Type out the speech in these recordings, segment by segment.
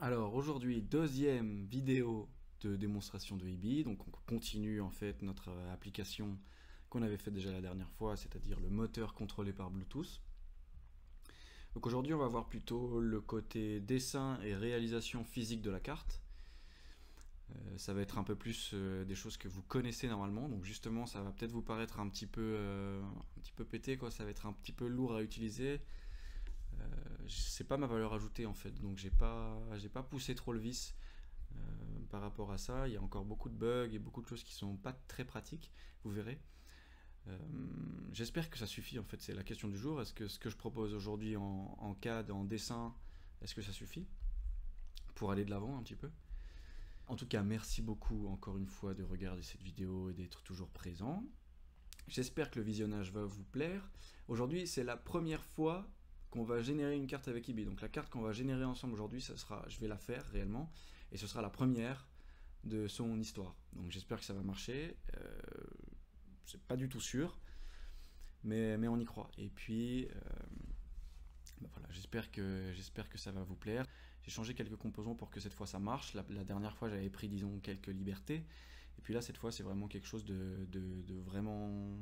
Alors aujourd'hui, deuxième vidéo de démonstration de IBI, donc on continue en fait notre application qu'on avait faite déjà la dernière fois, c'est-à-dire le moteur contrôlé par Bluetooth. Donc aujourd'hui on va voir plutôt le côté dessin et réalisation physique de la carte. Ça va être un peu plus des choses que vous connaissez normalement, donc justement ça va peut-être vous paraître un petit peu pété, quoi. Ça va être un petit peu lourd à utiliser. C'est pas ma valeur ajoutée en fait, donc j'ai pas poussé trop le vice par rapport à ça. Il y a encore beaucoup de bugs et beaucoup de choses qui sont pas très pratiques, vous verrez. J'espère que ça suffit en fait, c'est la question du jour. Est-ce que ce que je propose aujourd'hui en CAD, en dessin, est-ce que ça suffit pour aller de l'avant un petit peu? En tout cas, merci beaucoup encore une fois de regarder cette vidéo et d'être toujours présent. J'espère que le visionnage va vous plaire. Aujourd'hui, c'est la première fois qu'on va générer une carte avec IBI. Donc la carte qu'on va générer ensemble aujourd'hui, je vais la faire réellement, et ce sera la première de son histoire. Donc j'espère que ça va marcher. C'est pas du tout sûr, mais on y croit. Et puis, voilà, j'espère que ça va vous plaire. J'ai changé quelques composants pour que cette fois ça marche. La dernière fois, j'avais pris, disons, quelques libertés. Et puis là, cette fois, c'est vraiment quelque chose de vraiment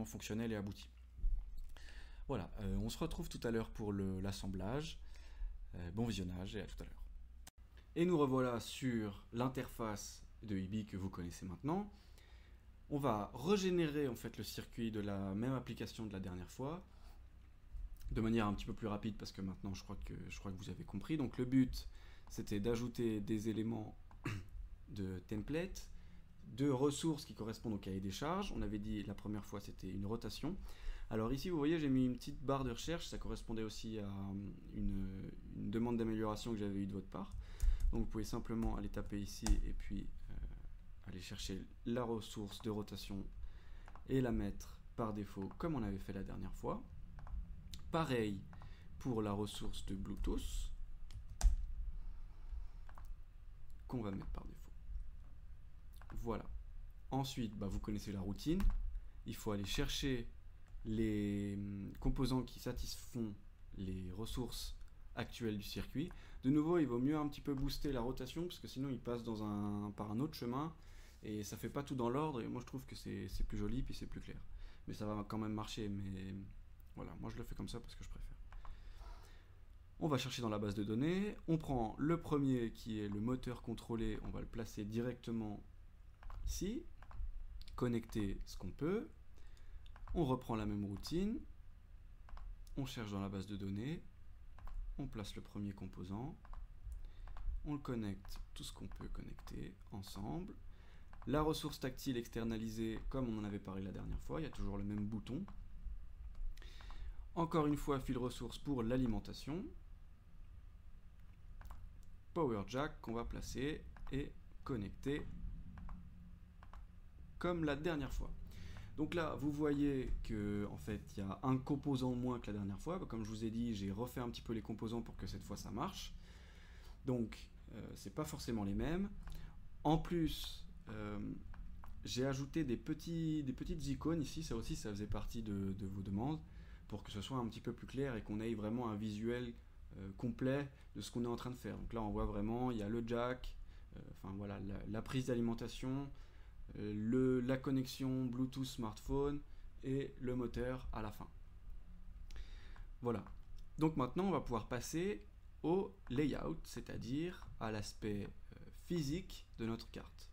fonctionnel et abouti. Voilà, on se retrouve tout à l'heure pour l'assemblage. Bon visionnage et à tout à l'heure. Et nous revoilà sur l'interface de IBI que vous connaissez maintenant. On va régénérer en fait le circuit de la même application de la dernière fois, de manière un petit peu plus rapide parce que maintenant je crois que vous avez compris. Donc le but, c'était d'ajouter des éléments de template, de ressources qui correspondent au cahier des charges. On avait dit la première fois c'était une rotation. Alors ici vous voyez j'ai mis une petite barre de recherche, ça correspondait aussi à une demande d'amélioration que j'avais eue de votre part. Donc vous pouvez simplement aller taper ici et puis aller chercher la ressource de rotation et la mettre par défaut comme on avait fait la dernière fois. Pareil pour la ressource de Bluetooth qu'on va mettre par défaut. Voilà. Ensuite, vous connaissez la routine. Il faut aller chercher les composants qui satisfont les ressources actuelles du circuit. De nouveau, il vaut mieux un petit peu booster la rotation parce que sinon il passe par un autre chemin et ça fait pas tout dans l'ordre. Et moi je trouve que c'est plus joli puis c'est plus clair. Mais ça va quand même marcher. Mais voilà, moi je le fais comme ça parce que je préfère. On va chercher dans la base de données. On prend le premier qui est le moteur contrôlé. On va le placer directement ici. Connecter ce qu'on peut. On reprend la même routine. On cherche dans la base de données. On place le premier composant. On le connecte tout ce qu'on peut connecter ensemble. La ressource tactile externalisée, comme on en avait parlé la dernière fois, il y a toujours le même bouton. Encore une fois, fil ressource pour l'alimentation. Power jack qu'on va placer et connecter comme la dernière fois. Donc là, vous voyez que en fait, il y a un composant de moins que la dernière fois. Comme je vous ai dit, j'ai refait un petit peu les composants pour que cette fois ça marche. Donc, c'est pas forcément les mêmes. En plus, j'ai ajouté des petites icônes ici. Ça aussi, ça faisait partie de vos demandes pour que ce soit un petit peu plus clair et qu'on ait vraiment un visuel complet de ce qu'on est en train de faire. Donc là, on voit vraiment, il y a le jack, enfin voilà, la prise d'alimentation, la connexion Bluetooth smartphone et le moteur à la fin. Voilà. Donc maintenant, on va pouvoir passer au layout, c'est-à-dire à l'aspect physique de notre carte.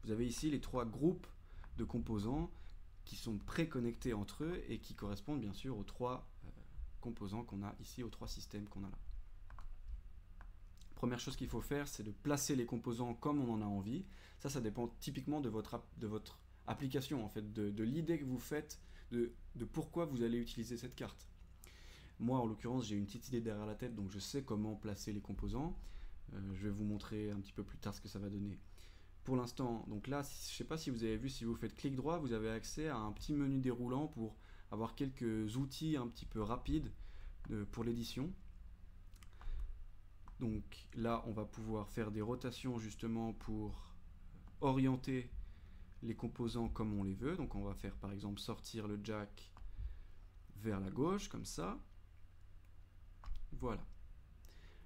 Vous avez ici les trois groupes de composants qui sont préconnectés entre eux et qui correspondent bien sûr aux trois composants qu'on a ici, aux trois systèmes qu'on a là. Première chose qu'il faut faire, c'est de placer les composants comme on en a envie. Ça dépend typiquement de votre application, en fait, de l'idée que vous faites de pourquoi vous allez utiliser cette carte. Moi, en l'occurrence, j'ai une petite idée derrière la tête, donc je sais comment placer les composants. Je vais vous montrer un petit peu plus tard ce que ça va donner. Pour l'instant, donc là, je ne sais pas si vous avez vu, si vous faites clic droit, vous avez accès à un petit menu déroulant pour avoir quelques outils un petit peu rapides pour l'édition. Donc là, on va pouvoir faire des rotations justement pour orienter les composants comme on les veut. Donc on va faire par exemple sortir le jack vers la gauche, comme ça. Voilà.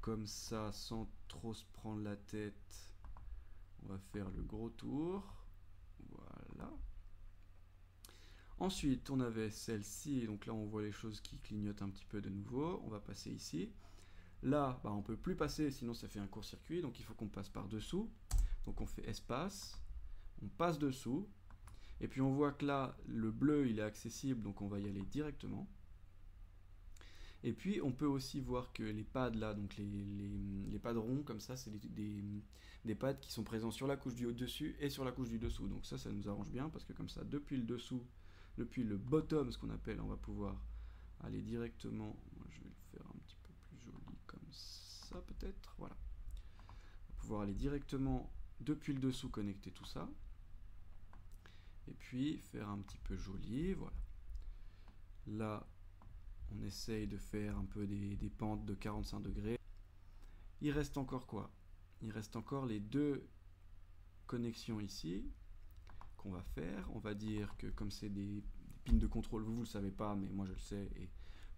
comme ça, sans trop se prendre la tête, on va faire le gros tour. Voilà. Ensuite, on avait celle-ci, donc là on voit les choses qui clignotent un petit peu de nouveau. On va passer ici. Là, on ne peut plus passer, sinon ça fait un court-circuit, donc il faut qu'on passe par dessous. Donc on fait espace, on passe dessous, et puis on voit que là, le bleu, il est accessible, donc on va y aller directement. Et puis on peut aussi voir que les pads là, donc les pads ronds comme ça, c'est des pads qui sont présents sur la couche du au-dessus et sur la couche du dessous. Donc ça nous arrange bien, parce que comme ça, depuis le dessous, depuis le bottom, ce qu'on appelle, on va pouvoir aller directement. Moi, je vais le faire un petit peu plus joli comme ça peut-être. Voilà. On va pouvoir aller directement depuis le dessous, connecter tout ça. Et puis faire un petit peu joli. Voilà. Là, on essaye de faire un peu des pentes de 45 degrés. Il reste encore quoi? Il reste encore les deux connexions ici qu'on va faire. On va dire que comme c'est des pins de contrôle, vous ne le savez pas, mais moi je le sais. Et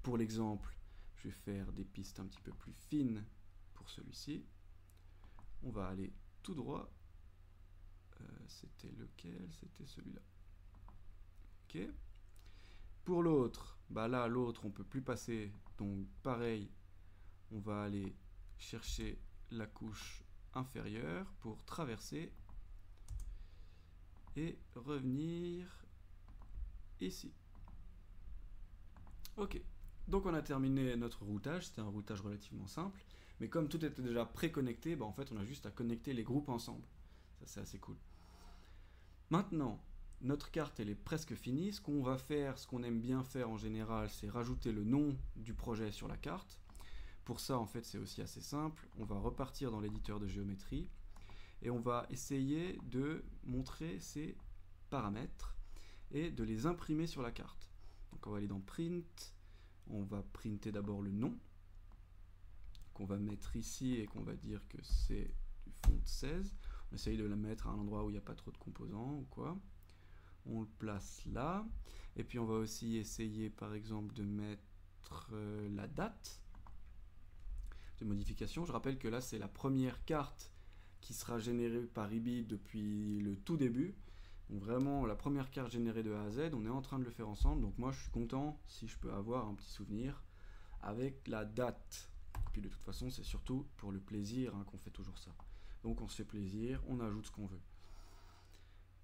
pour l'exemple, je vais faire des pistes un petit peu plus fines pour celui-ci. On va aller tout droit. C'était lequel? C'était celui-là. Ok. Pour l'autre, là l'autre on peut plus passer, donc pareil, on va aller chercher la couche inférieure pour traverser et revenir ici. Ok, donc on a terminé notre routage. C'était un routage relativement simple, mais comme tout était déjà préconnecté, en fait on a juste à connecter les groupes ensemble. Ça c'est assez cool. Maintenant, notre carte elle est presque finie. Ce qu'on va faire, ce qu'on aime bien faire en général, c'est rajouter le nom du projet sur la carte. Pour ça, en fait, c'est aussi assez simple. On va repartir dans l'éditeur de géométrie et on va essayer de montrer ces paramètres et de les imprimer sur la carte. Donc on va aller dans Print, on va printer d'abord le nom qu'on va mettre ici et qu'on va dire que c'est du font 16. On essaye de la mettre à un endroit où il n'y a pas trop de composants ou quoi. On le place là. Et puis on va aussi essayer par exemple de mettre la date de modification. Je rappelle que là c'est la première carte qui sera générée par IBI depuis le tout début. Donc vraiment la première carte générée de A à Z, on est en train de le faire ensemble. Donc moi je suis content si je peux avoir un petit souvenir avec la date. Et puis de toute façon c'est surtout pour le plaisir qu'on fait toujours ça. Donc on se fait plaisir, on ajoute ce qu'on veut.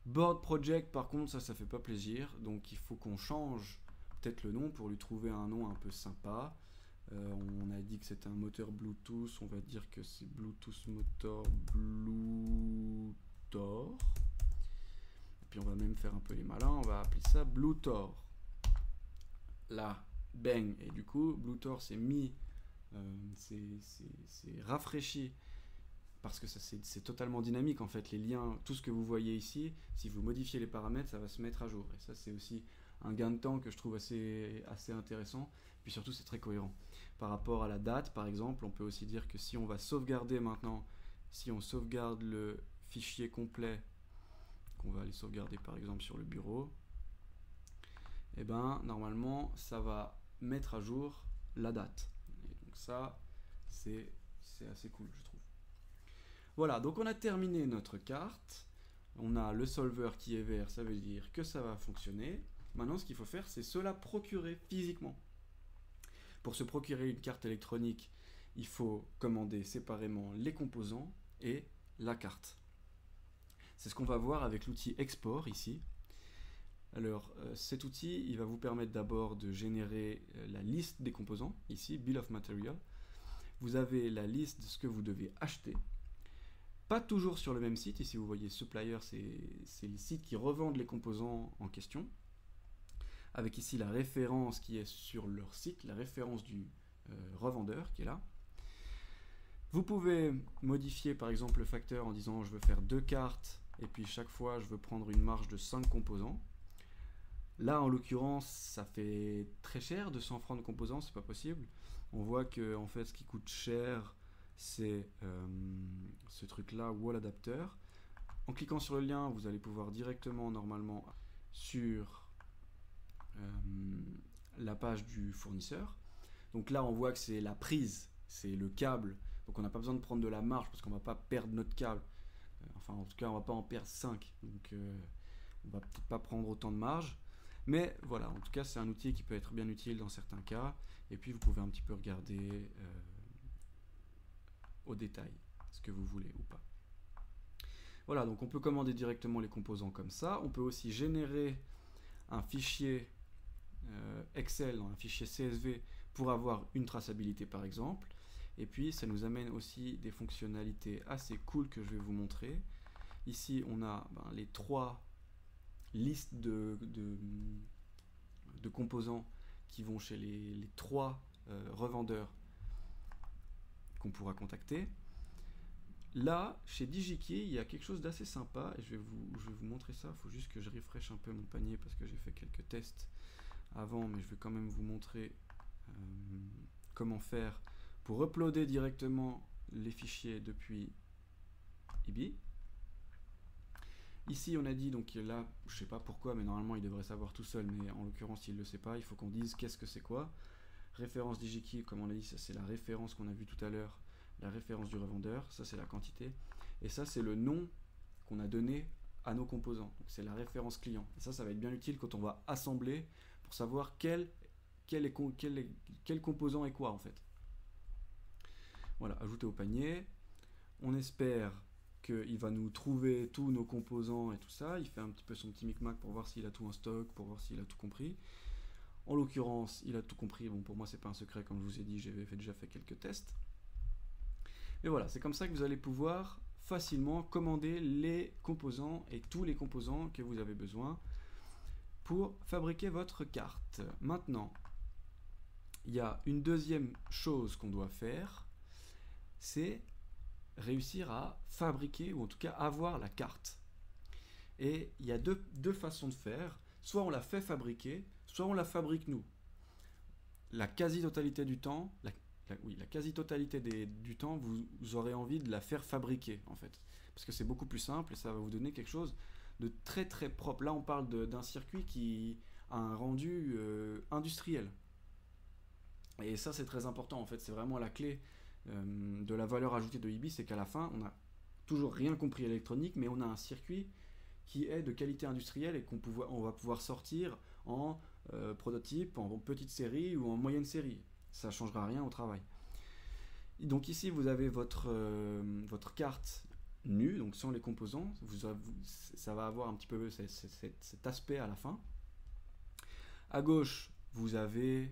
Board Project par contre ça fait pas plaisir. Donc il faut qu'on change peut-être le nom pour lui trouver un nom un peu sympa. On a dit que c'était un moteur Bluetooth, on va dire que c'est Bluetooth Motor Bluetor. Et puis on va même faire un peu les malins, on va appeler ça Bluetor. Là, bang, et du coup, Bluetor s'est mis, c'est rafraîchi, parce que c'est totalement dynamique en fait, les liens, tout ce que vous voyez ici, si vous modifiez les paramètres, ça va se mettre à jour. Et ça c'est aussi un gain de temps que je trouve assez intéressant, puis surtout c'est très cohérent. Par rapport à la date par exemple, on peut aussi dire que si on va sauvegarder maintenant, si on sauvegarde le fichier complet, qu'on va aller sauvegarder par exemple sur le bureau, et normalement ça va mettre à jour la date. Et donc ça c'est assez cool je trouve. Voilà, donc on a terminé notre carte. On a le solver qui est vert, ça veut dire que ça va fonctionner. Maintenant, ce qu'il faut faire, c'est se la procurer physiquement. Pour se procurer une carte électronique, il faut commander séparément les composants et la carte. C'est ce qu'on va voir avec l'outil Export ici. Alors, cet outil, il va vous permettre d'abord de générer la liste des composants, ici, Bill of Material. Vous avez la liste de ce que vous devez acheter. Pas toujours sur le même site. Ici, vous voyez Supplier, c'est les sites qui revendent les composants en question. Avec ici la référence qui est sur leur site, la référence du revendeur qui est là. Vous pouvez modifier par exemple le facteur en disant je veux faire 2 cartes et puis chaque fois je veux prendre une marge de 5 composants. Là en l'occurrence ça fait très cher, 200 francs de composants, c'est pas possible. On voit que en fait ce qui coûte cher c'est ce truc là, Wall Adapter. En cliquant sur le lien vous allez pouvoir directement normalement sur la page du fournisseur. Donc là on voit que c'est la prise, c'est le câble Donc on n'a pas besoin de prendre de la marge parce qu'on ne va pas perdre notre câble. Enfin, en tout cas, on ne va pas en perdre 5. Donc on ne va peut-être pas prendre autant de marge. Mais voilà, en tout cas, c'est un outil qui peut être bien utile dans certains cas. Et puis, vous pouvez un petit peu regarder au détail ce que vous voulez ou pas. Voilà, donc on peut commander directement les composants comme ça. On peut aussi générer un fichier Excel, un fichier CSV pour avoir une traçabilité par exemple. Et puis ça nous amène aussi des fonctionnalités assez cool que je vais vous montrer. Ici on a les 3 listes de composants qui vont chez les 3 revendeurs qu'on pourra contacter. Là, chez DigiKey, il y a quelque chose d'assez sympa et je vais vous montrer ça. Il faut juste que je refresh un peu mon panier parce que j'ai fait quelques tests avant, mais je vais quand même vous montrer comment faire pour uploader directement les fichiers depuis eBay. Ici, on a dit, donc là, je ne sais pas pourquoi, mais normalement, il devrait savoir tout seul, mais en l'occurrence, il ne le sait pas. Il faut qu'on dise qu'est-ce que c'est quoi. Référence DigiKey, comme on l'a dit, ça c'est la référence qu'on a vue tout à l'heure. La référence du revendeur, ça c'est la quantité, et ça c'est le nom qu'on a donné à nos composants, donc c'est la référence client, et ça va être bien utile quand on va assembler pour savoir quel composant est quoi en fait. Voilà, ajouter au panier, on espère qu'il va nous trouver tous nos composants et tout ça, il fait un petit peu son petit micmac pour voir s'il a tout en stock, pour voir s'il a tout compris. En l'occurrence, il a tout compris, bon pour moi c'est pas un secret, comme je vous ai dit, j'avais déjà fait quelques tests. Et voilà, c'est comme ça que vous allez pouvoir facilement commander les composants et tous les composants que vous avez besoin pour fabriquer votre carte. Maintenant, il y a une deuxième chose qu'on doit faire, c'est réussir à fabriquer ou en tout cas avoir la carte. Et il y a deux façons de faire, soit on la fait fabriquer, soit on la fabrique nous. La quasi-totalité du temps, la quasi-totalité du temps, vous aurez envie de la faire fabriquer, en fait. Parce que c'est beaucoup plus simple et ça va vous donner quelque chose de très très propre. Là, on parle d'un circuit qui a un rendu industriel. Et ça, c'est très important, en fait. C'est vraiment la clé de la valeur ajoutée de eBay, c'est qu'à la fin, on n'a toujours rien compris à l'électronique, mais on a un circuit qui est de qualité industrielle et on va pouvoir sortir en prototype, en petite série ou en moyenne série. Ça ne changera rien au travail. Donc ici, vous avez votre carte nue, donc sans les composants. Ça va avoir un petit peu cet aspect à la fin. À gauche, vous avez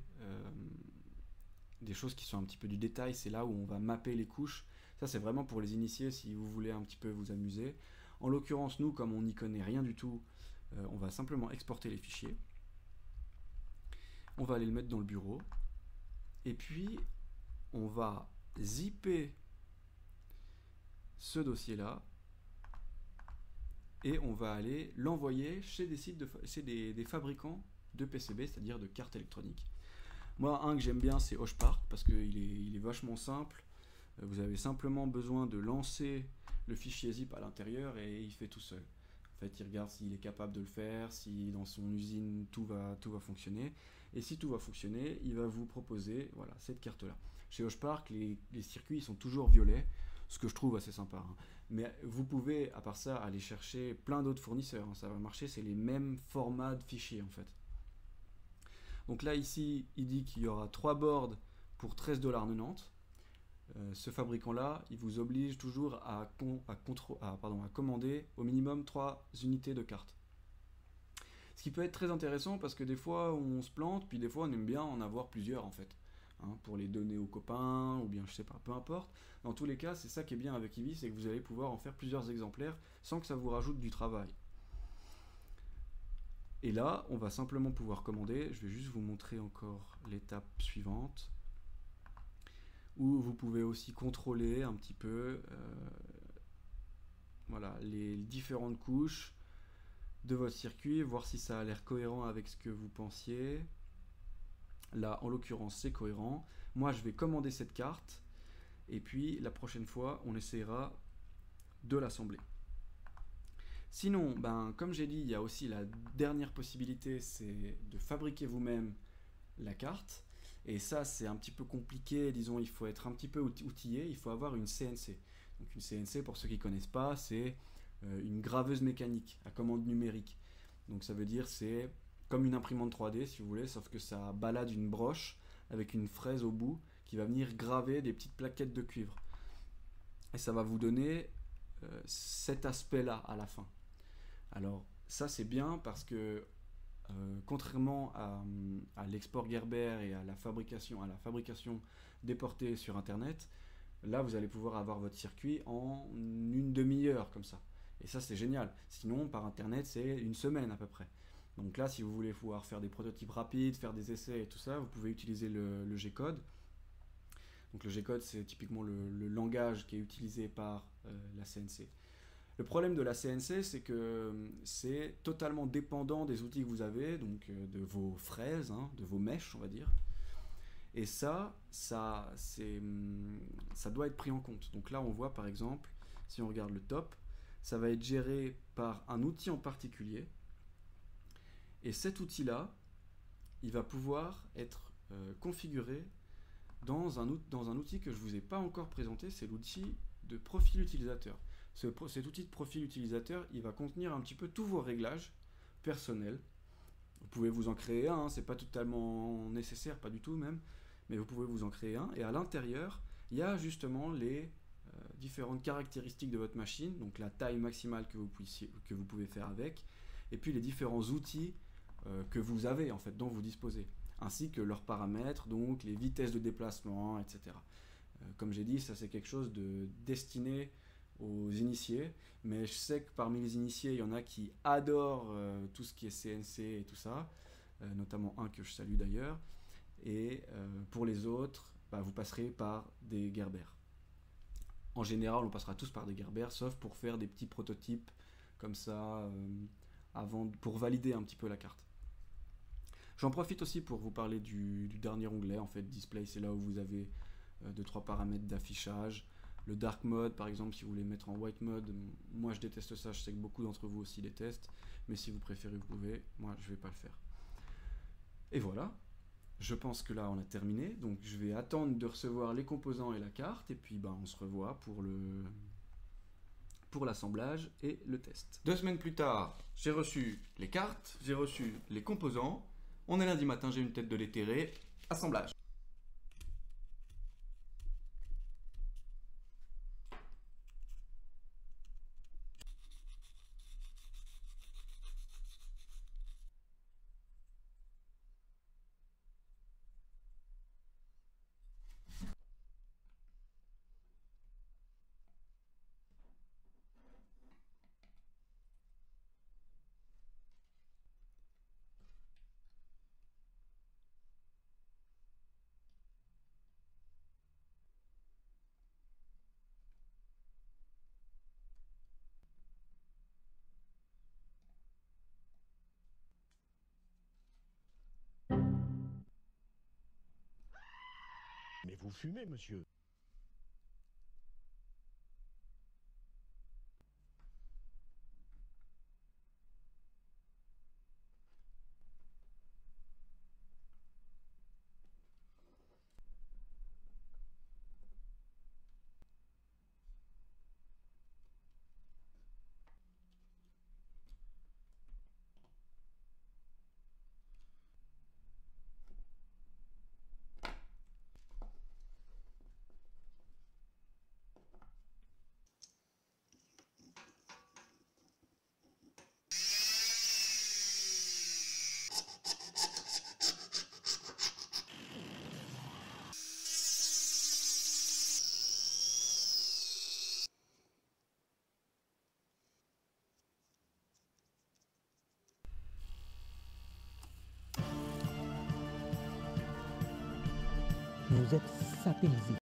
des choses qui sont un petit peu du détail. C'est là où on va mapper les couches. Ça, c'est vraiment pour les initiés si vous voulez un petit peu vous amuser. En l'occurrence, nous, comme on n'y connaît rien du tout, on va simplement exporter les fichiers. On va aller le mettre dans le bureau. Et puis, on va zipper ce dossier-là et on va aller l'envoyer chez des fabricants de PCB, c'est-à-dire de cartes électroniques. Moi, un que j'aime bien, c'est Hochpark, parce qu'il est vachement simple. Vous avez simplement besoin de lancer le fichier zip à l'intérieur et il fait tout seul. En fait, il regarde s'il est capable de le faire, si dans son usine tout va fonctionner. Et si tout va fonctionner, il va vous proposer voilà, cette carte-là. Chez Hochpark, les circuits sont toujours violets, ce que je trouve assez sympa. Hein. Mais vous pouvez, à part ça, aller chercher plein d'autres fournisseurs. Hein. Ça va marcher, c'est les mêmes formats de fichiers en fait. Donc là, ici, il dit qu'il y aura 3 boards pour 13,90 $. Ce fabricant-là, il vous oblige toujours à commander au minimum 3 unités de cartes. Ce qui peut être très intéressant parce que des fois on se plante, puis des fois on aime bien en avoir plusieurs en fait, hein, pour les donner aux copains, ou bien je sais pas, peu importe. Dans tous les cas, c'est ça qui est bien avec eBay, c'est que vous allez pouvoir en faire plusieurs exemplaires sans que ça vous rajoute du travail. Et là, on va simplement pouvoir commander. Je vais juste vous montrer encore l'étape suivante, où vous pouvez aussi contrôler un petit peu voilà, les différentes couches de votre circuit, voir si ça a l'air cohérent avec ce que vous pensiez. Là, en l'occurrence, c'est cohérent. Moi, je vais commander cette carte, et puis la prochaine fois, on essaiera de l'assembler. Sinon, comme j'ai dit, il y a aussi la dernière possibilité, c'est de fabriquer vous-même la carte. Et ça, c'est un petit peu compliqué, disons, il faut être un petit peu outillé, il faut avoir une CNC. Donc une CNC, pour ceux qui ne connaissent pas, c'est une graveuse mécanique à commande numérique. Donc ça veut dire c'est comme une imprimante 3D si vous voulez, sauf que ça balade une broche avec une fraise au bout qui va venir graver des petites plaquettes de cuivre. Et ça va vous donner cet aspect-là à la fin. Alors ça c'est bien parce que contrairement à l'export Gerber et à la fabrication déportée sur internet, là vous allez pouvoir avoir votre circuit en une demi-heure comme ça. Et ça c'est génial. Sinon par internet c'est une semaine à peu près. Donc là si vous voulez pouvoir faire des prototypes rapides, faire des essais et tout ça, vous pouvez utiliser le G-code. Donc le G-code c'est typiquement le langage qui est utilisé par la CNC. Le problème de la CNC, c'est que c'est totalement dépendant des outils que vous avez, donc de vos fraises, hein, de vos mèches, on va dire. Et ça doit être pris en compte. Donc là, on voit par exemple, si on regarde le top, ça va être géré par un outil en particulier. Et cet outil-là, il va pouvoir être configuré dans un outil que je ne vous ai pas encore présenté, c'est l'outil de profil utilisateur. Cet outil de profil utilisateur, il va contenir un petit peu tous vos réglages personnels. Vous pouvez vous en créer un, c'est pas totalement nécessaire, pas du tout même, mais vous pouvez vous en créer un. Et à l'intérieur, il y a justement les différentes caractéristiques de votre machine, donc la taille maximale que vous pouvez faire avec, et puis les différents outils que vous avez en fait, dont vous disposez, ainsi que leurs paramètres, donc les vitesses de déplacement, etc. Comme j'ai dit, ça c'est quelque chose de destiné aux initiés, mais je sais que parmi les initiés, il y en a qui adorent tout ce qui est CNC et tout ça, notamment un que je salue d'ailleurs, et pour les autres, bah, vous passerez par des Gerber. En général, on passera tous par des Gerber, sauf pour faire des petits prototypes comme ça, pour valider un petit peu la carte. J'en profite aussi pour vous parler du dernier onglet, en fait, Display, c'est là où vous avez 2-3 paramètres d'affichage. Le dark mode, par exemple, si vous voulez mettre en white mode, moi je déteste ça, je sais que beaucoup d'entre vous aussi détestent, mais si vous préférez, vous pouvez, moi je vais pas le faire. Et voilà, je pense que là on a terminé, donc je vais attendre de recevoir les composants et la carte, et puis ben, on se revoit pour l'assemblage et le test. 2 semaines plus tard, j'ai reçu les cartes, j'ai reçu les composants, on est lundi matin, j'ai une tête de l'éthéré, assemblage. Mais vous fumez, monsieur. Vous êtes satellisé.